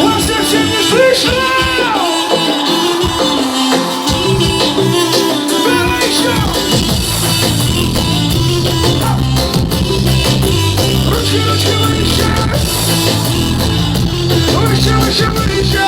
Вас совсем не слышно! Давай еще! Ручки, ручки, выше! Выше, выше, выше!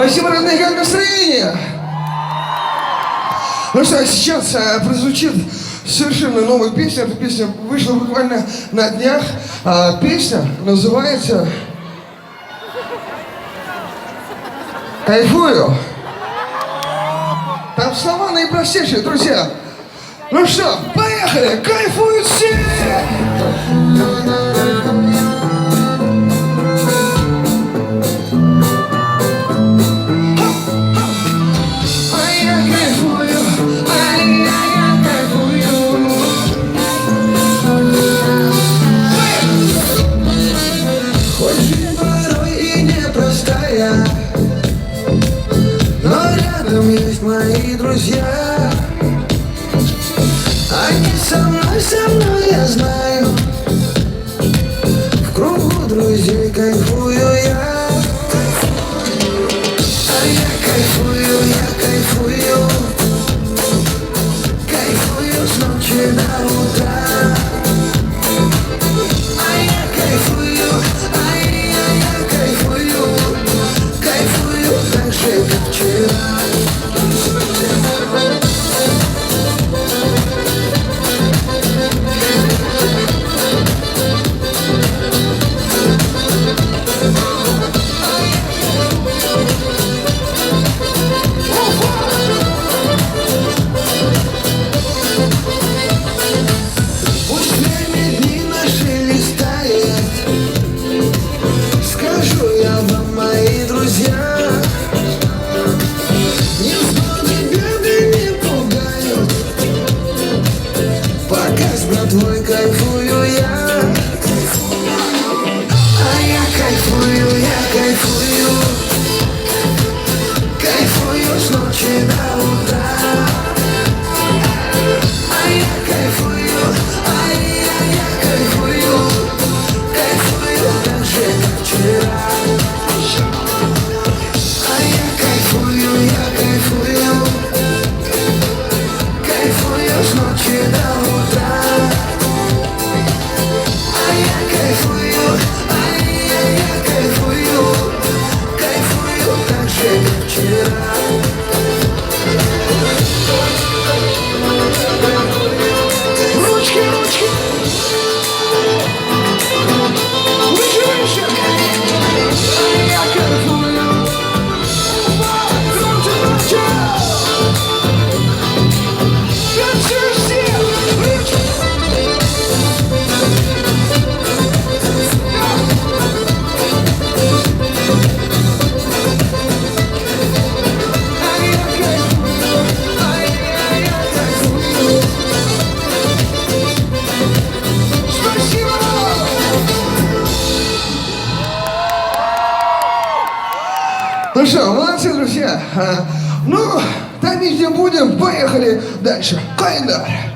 Спасибо, родные, как настроение? Ну что, сейчас прозвучит совершенно новая песня. Эта песня вышла буквально на днях. Песня называется «Кайфую». Там слова наипростейшие, друзья. Ну что, поехали! Кайфуют все! Есть мои друзья, они со мной, я знаю. В кругу друзей кайфую я. А я кайфую, кайфую с ночи до утра. А я кайфую, кайфую так же, как вчера. Твой кайфую я. А я кайфую, кайфую с ночи до утра. А я кайфую, кайфую так же, как вчера. А я кайфую, кайфую с ночи до утра. Кайфую так же, как вчера. Ручки, ручки! Выше, выше! А я кайфую! Громче, громче! Танцуй все! Ручки! Ну что, молодцы, друзья. Ну, томить не будем, поехали дальше. Календарь.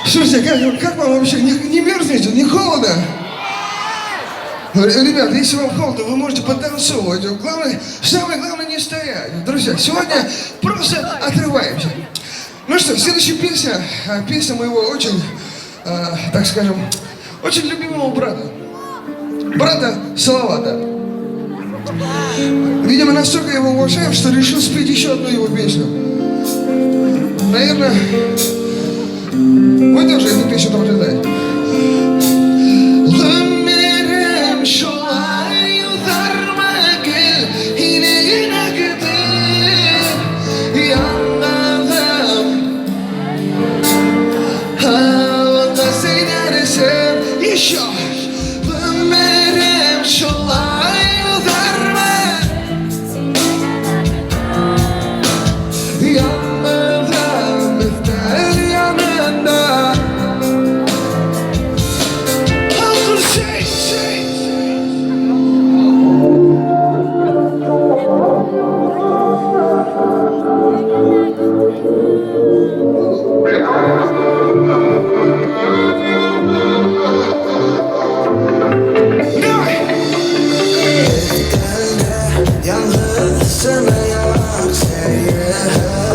Слушайте, как вам вообще, не мерзнете, не холодно? Ребята, если вам холодно, вы можете подтанцовывать. Самое главное не стоять. Друзья, сегодня просто отрываемся. Ну что, следующая песня, песня моего очень, так скажем, очень любимого брата Салавата. Видимо, настолько я его уважаю, что решил спеть еще одну его песню. Наверное, вы тоже эту песню должны знать. Еще! Ömrüm şolay uzarma. Yanmadan müftel yanında. Hazır şey. Sana yak seyre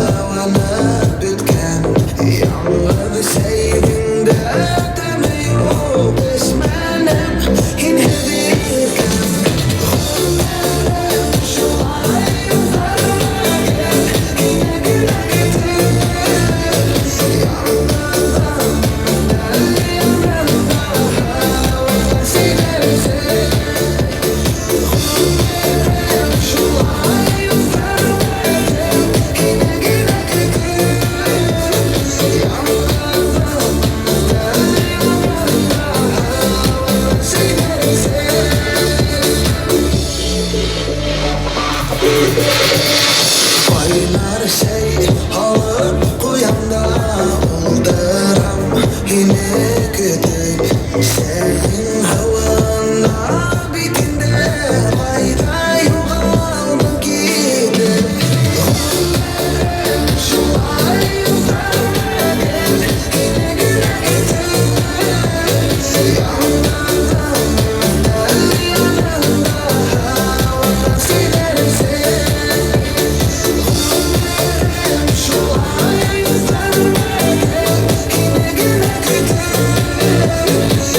havana bitken Yanları seyrinde deme yok Esmenem hin hedirken Şu ay uzarma gel Yine güne getir Yanlardan del yanında Havada silerse Şu ay Oynar şey alır kuyanda Olduram yine gıdık Senin havana bitinde Ayda yuvaldım gidip Şu ay uzarma gel Yine güne getir Yanlardan del yanında Havada silerse Şu ay uzarma gel Yine güne getir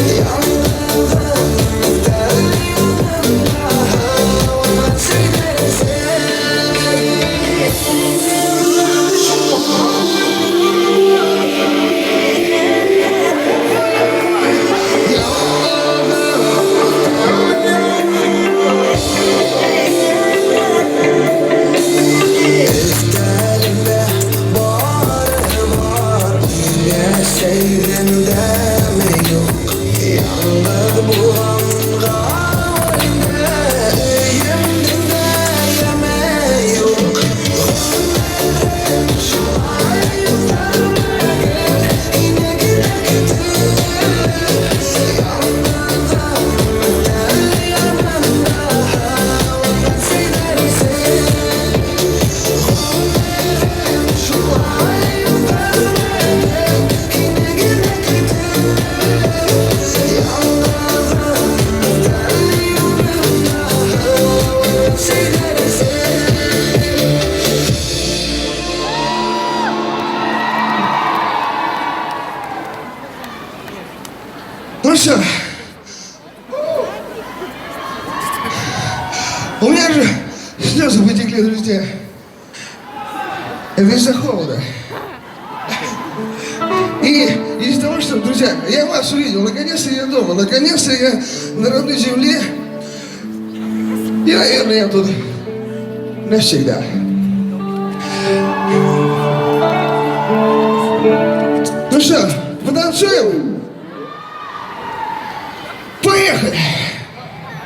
Yanlardan del yanında Havada silerse İftarında bağrı var Yine seyrinde mi yok Yalnız bu hangarinde Yemdinde yeme yok Şu ay uzarma gel Yine güne getir Yanlardan del yanında Havada silerse Şu ay uzarma gel Yine güne getir Yanlardan del yanında Havada silerse Ну что, у меня же слезы вытекли, друзья. Это из-за холода. И из-за того, что, друзья, я вас увидел, наконец-то я дома, наконец-то я на родной земле. И, наверное, я тут навсегда. Ну что, потанцуем? Поехали!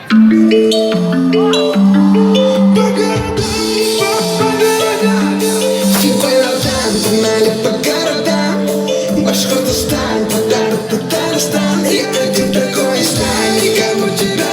По городам, Все по родам, погнали по городам Башкортостан, Татарстан Я один такой стань, никому тебя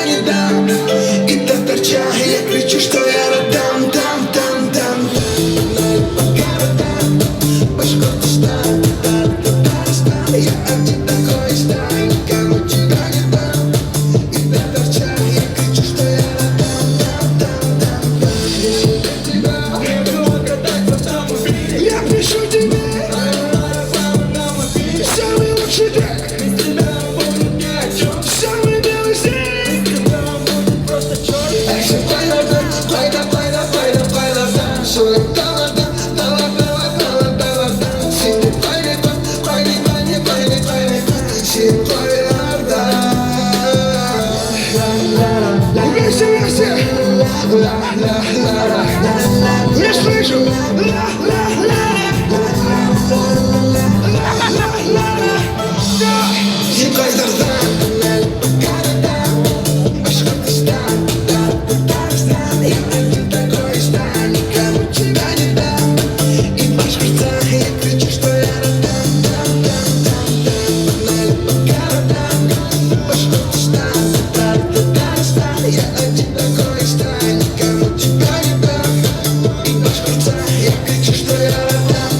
Вместе, вместе. Ла-ла-ла-ла. Не слышу. Ла-ла-ла-ла. Ла-ла-ла-ла. Зимой Дардан. Башкортостан. Татарстан. Я один такой стань, никому тебя не дам. И в Башкортостан я кричу, что я родам. Погнали по городам. Башкортостан. Татарстан. Я один такой стань, никому тебя не дам. И в Башкортостан я кричу, что я родам.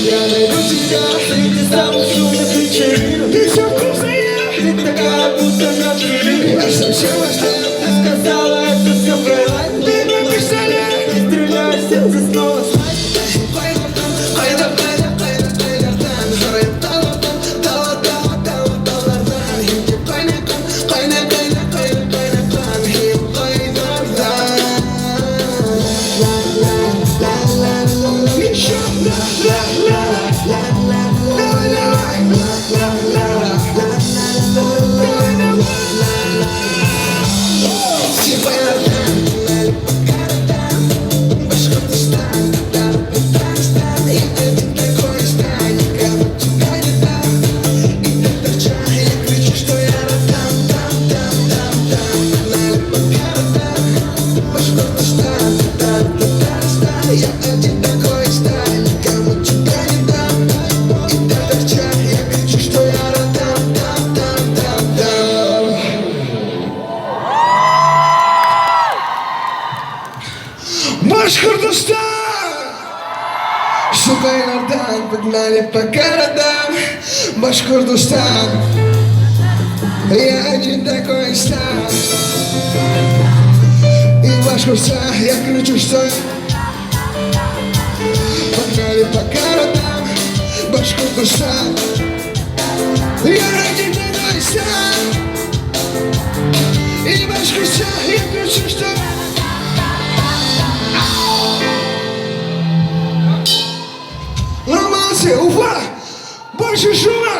Я найду тебя среди самых шумных вечеринок. Ты все вкусная. Ты такая, будто на прилив. Я совсем остыл. Ты сказала, это все Фрейлайн. Ты мой пистолет. Ты стреляешь, сердце снова снайпер. Я один такой сталь, никому тебя не дам. И так торча, я кричу, что я родам. Башкортостан! Сухой Нардан, погнали по городам. Башкортостан. Я один такой стал. И Башкортостан, я кричу, что погнали по городам. Башкортостан. Я один такой стал. И Башкортостан, я кричу, что Ломался, Уфа! Больше шума!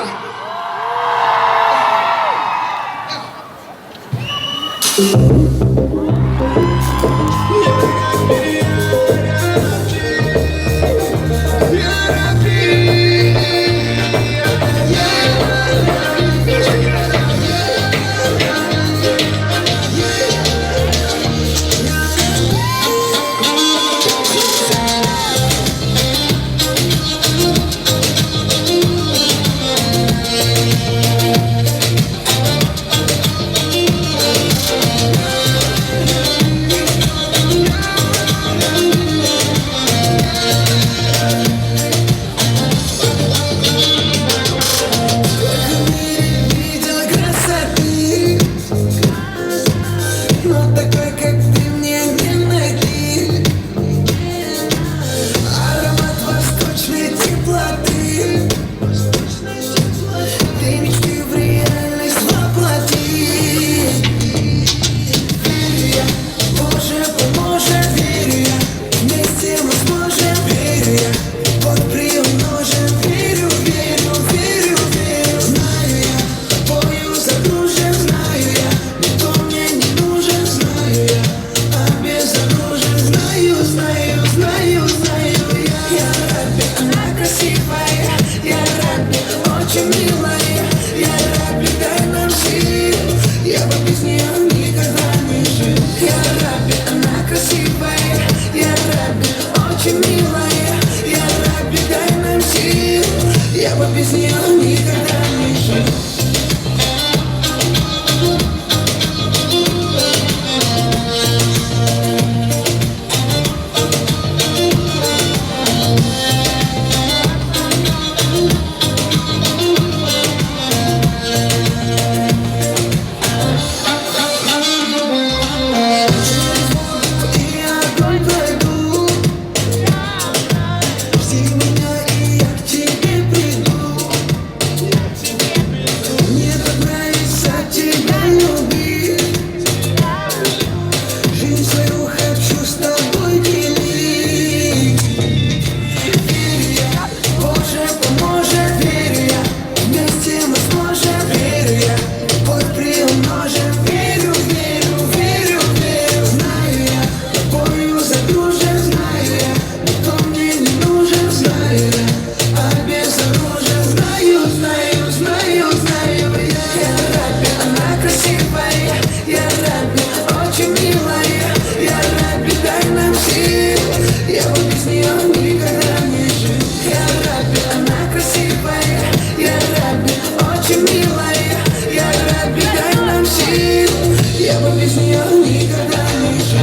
Я бы без нее никогда не жил.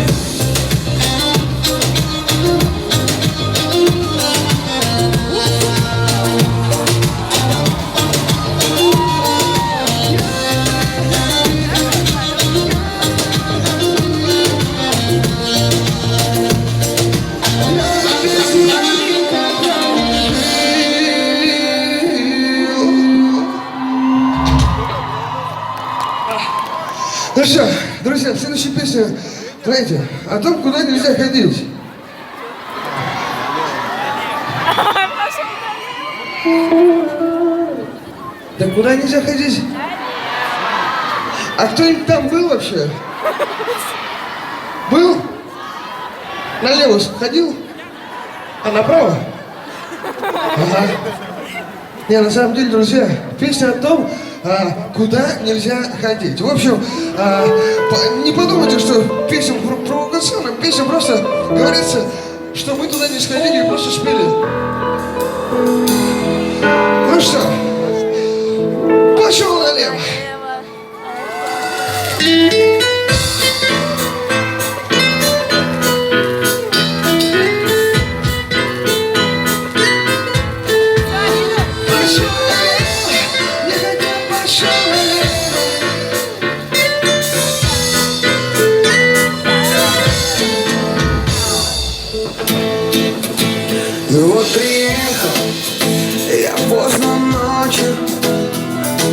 Ну что, друзья, следующая песня, знаете, о том, куда нельзя ходить. Да куда нельзя ходить? А кто-нибудь там был вообще? Был? Налево ходил? А направо? Ага. Не, на самом деле, друзья, песня о том, куда нельзя ходить. В общем, не подумайте, что песня провокационная, песня просто говорится, что мы туда не сходили и просто спели. Ну что, пошел налево. Пошел налево, не хотя пошел налево. Ну вот приехал я поздно ночью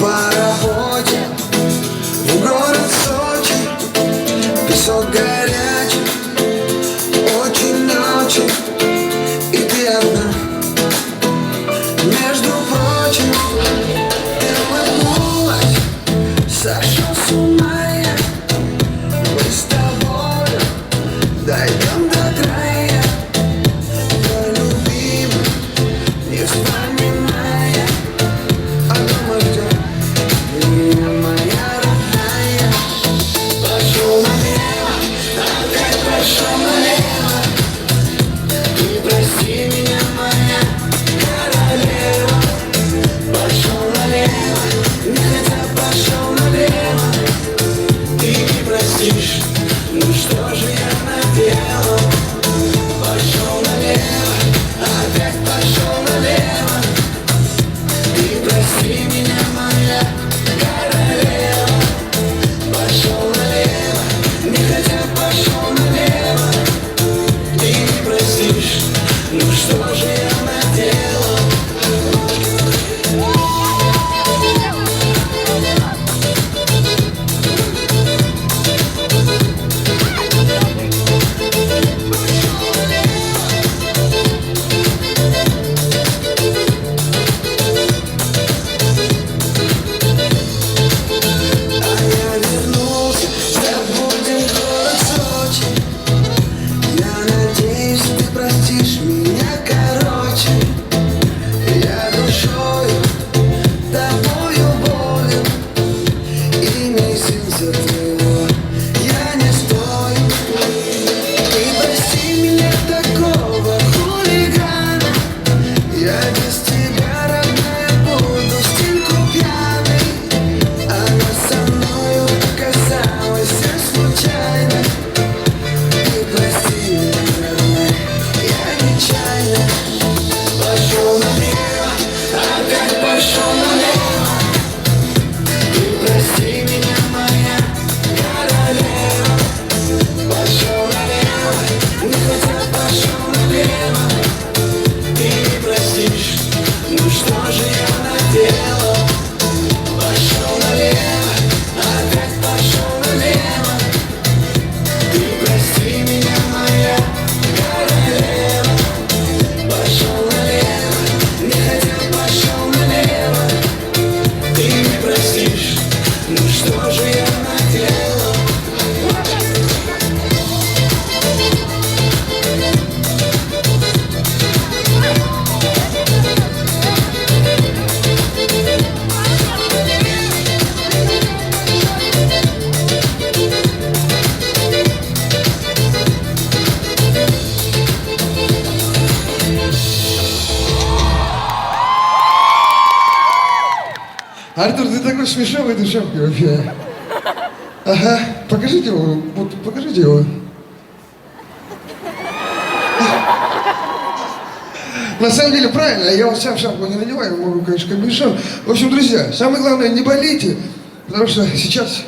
по работе в город Сочи. Песок горячий, очень-очень, и ты одна. Между прочим, ты улыбнулась, сошел с ума я. Мы с тобой дойдем до края. Твой любимый, не вспоминая о дома ждет меня моя родная. Пошел налево, опять пошел налево. И прости меня, моя королева. Пошел налево, нельзя пошел налево. Ты не простишь, ну что же я наделал? Пошел налево, опять пошел налево. Ты прости меня, моя королева. Пошел налево, не хотя пошел налево. Ты не простишь, ну что же я наделал? А я вернулся, забудем город Сочи. Я надеюсь, ты простишь меня, короче. Я душою, тобою болен, и месяца твоего я не стою. Ты прости меня, такого хулигана. Я без тебя, родная, буду стельку пьяный. Она со мною оказалась случайно. Ты прости меня, родная, я нечаянно. Пошел налево, опять пошел налево. Ты прости меня, моя королева. Пошел налево, не хотя пошел налево. Ты не простишь, ну что же я наделал? Пошел налево, опять пошел налево. Ты прости меня, моя королева. Пошел налево, не хотя пошел налево. Ты не простишь, ну что же я наделал? Артур, ты такой смешовый душевкой вообще. Ага, покажите его, вот покажите его. На самом деле, правильно, я вот сам шапку не надеваю, могу, конечно, капюшон. В общем, друзья, самое главное, не болейте, потому что сейчас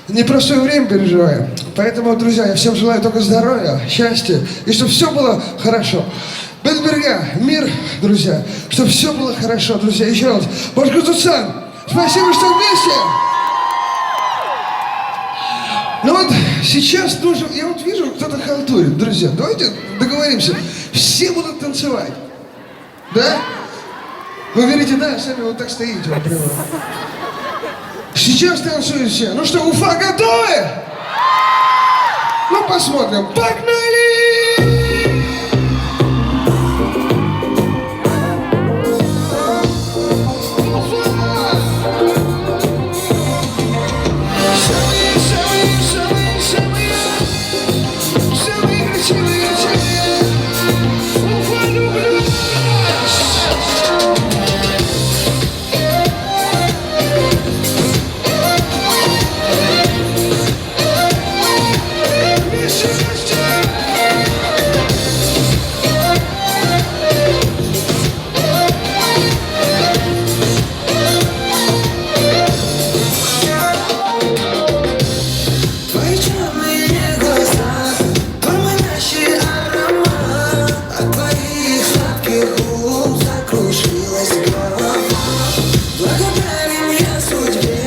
непростое время переживаем. Поэтому, друзья, я всем желаю только здоровья, счастья, и чтобы все было хорошо. Бельберга, мир, друзья, чтобы все было хорошо, друзья. Еще раз, Башкортостан, спасибо, что вместе. Ну вот сейчас нужно, я вот вижу, кто-то халтурит, друзья. Давайте договоримся, все будут танцевать, да? Вы верите, да? Сами вот так стоите, вот прямо. Сейчас танцуют все. Ну что, Уфа, готовы? Ну посмотрим. Погнали! Твои черные глаза, твой манящий аромат, от твоих сладких губ закружилась голова. Благодарен я судьбе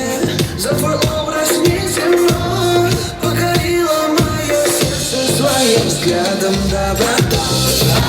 за твой образ неземной, покорила мое сердце своим взглядом добротой.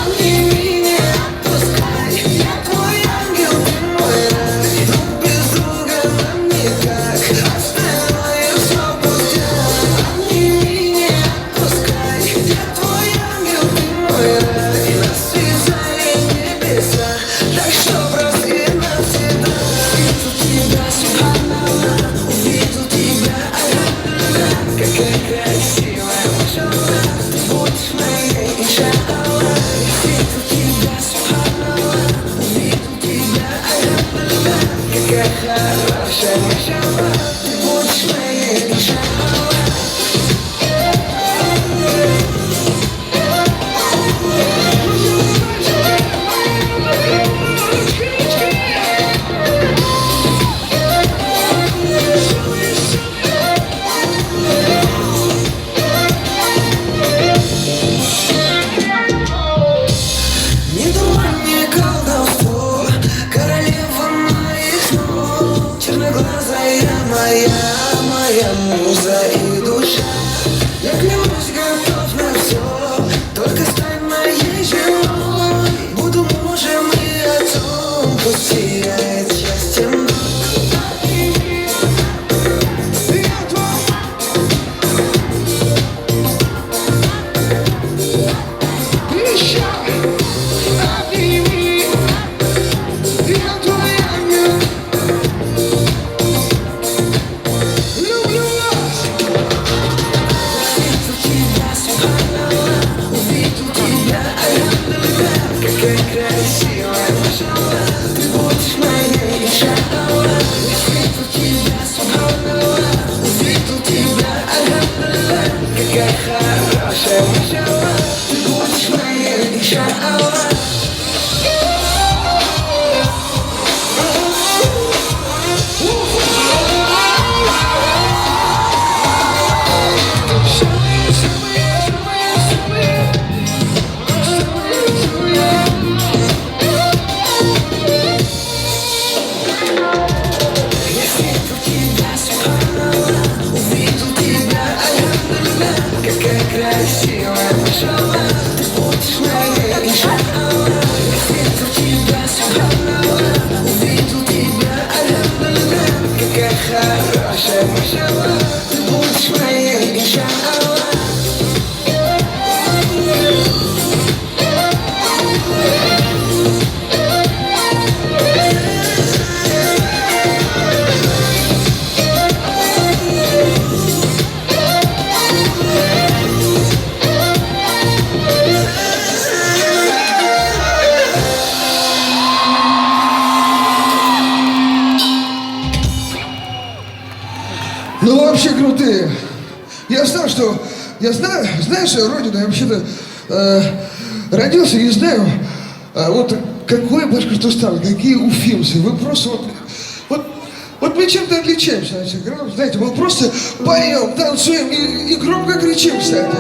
Обними, не отпускай, я твой ангел, ты мой рай. Друг без друга нам никак, остальное все пустяк. Обними, не отпускай, я твой ангел, ты мой рай. Нас связали небеса, так что прости навсегда. Увидел тебя, субханаллах, увидел тебя, альхамдулиллах. Какая красивая, машаллах, ты будешь моей, иншаллах. Увидел тебя, субханаллах, увидел тебя, альхамдулиллах. Какая хорошая, машаллах, ты будешь моей, иншаллах. Не дурмань, не колдовство, королева моих снов, черноглазая моя муза и душа. Я клянусь, готов на все, только стань моей женой. Буду мужем и отцом, пусть сияет счастьем. Какая красивая, машаллах, ты будешь моей, иншаллах. Увидел тебя, субханаллах, увидел тебя, альхамдулиллах. Какая хорошая, машаллах, ты будешь моей, иншаллах. Какая красивая, машаллах, ты будешь моей, иншаллах. Увидел тебя, субханаллах, увидел тебя, альхамдулиллах. Какая хорошая, машаллах, ты будешь моей, иншаллах. России. Я знал, что... Я знаю свою родину, я вообще-то родился и знаю, вот какой Башкортостан, какие уфимцы. Вы просто вот мы чем-то отличаемся, знаете, мы просто поем, танцуем и громко кричим, кстати.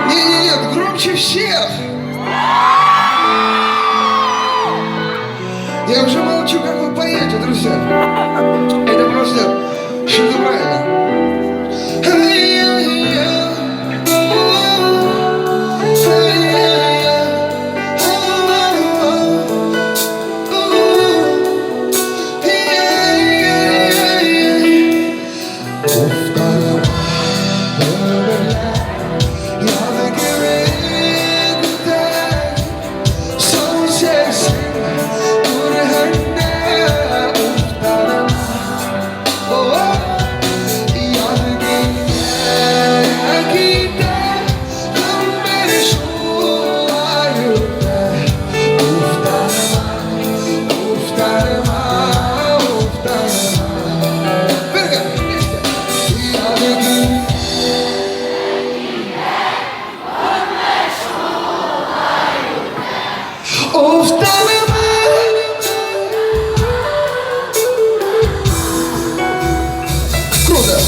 Нет, громче всех. Я уже молчу, как вы поете, друзья. Это просто шедеврально. Круто!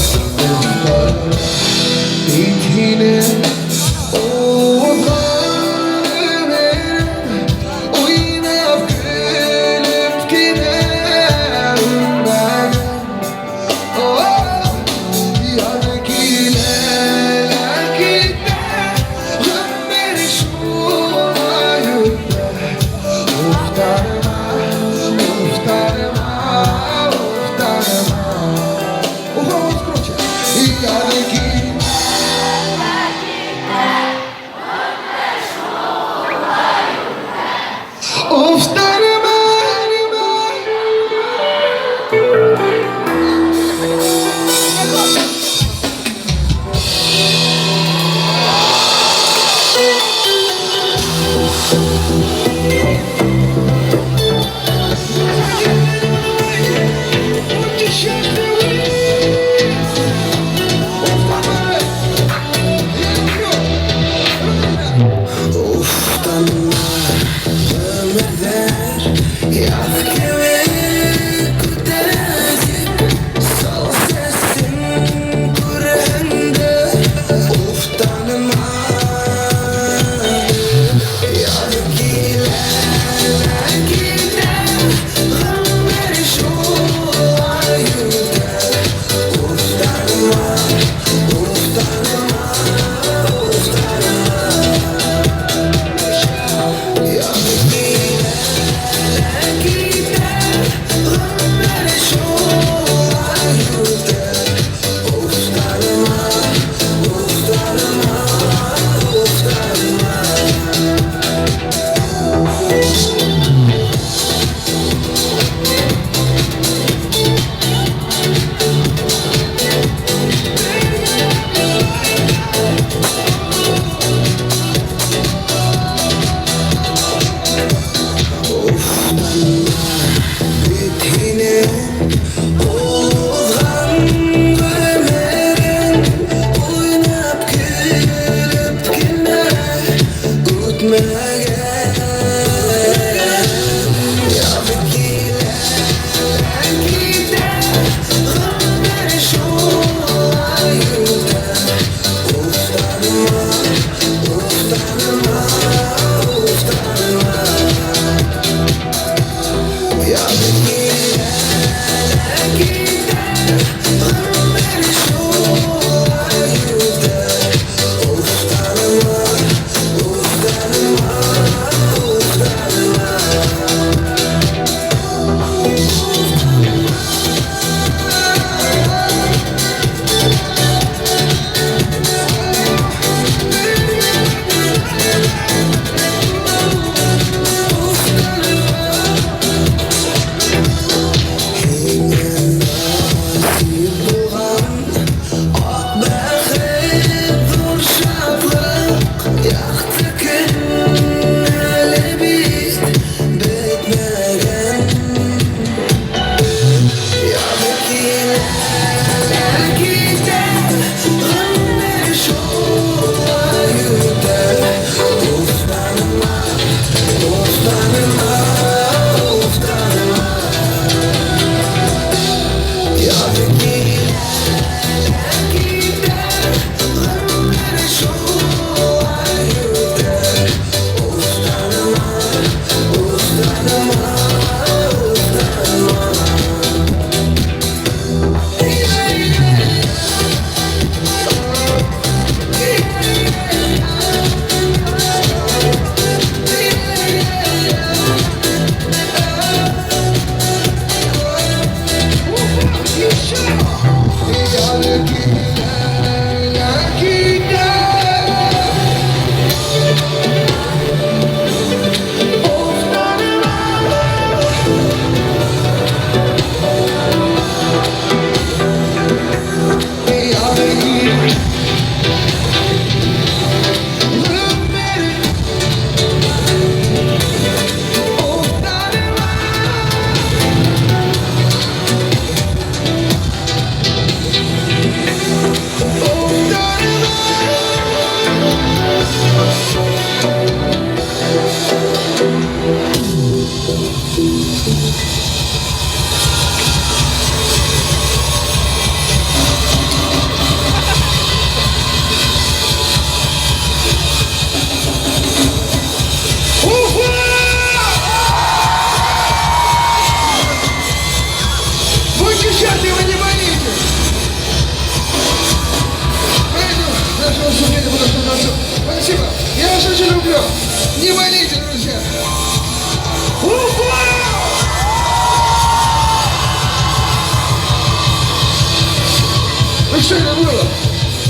Ну что это было?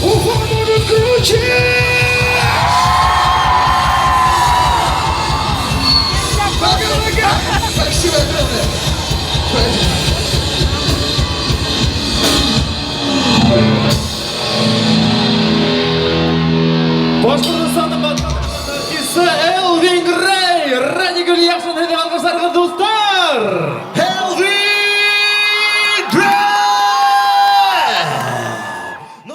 Уфа будет круче! Пока-пока! Спасибо огромное! Спасибо.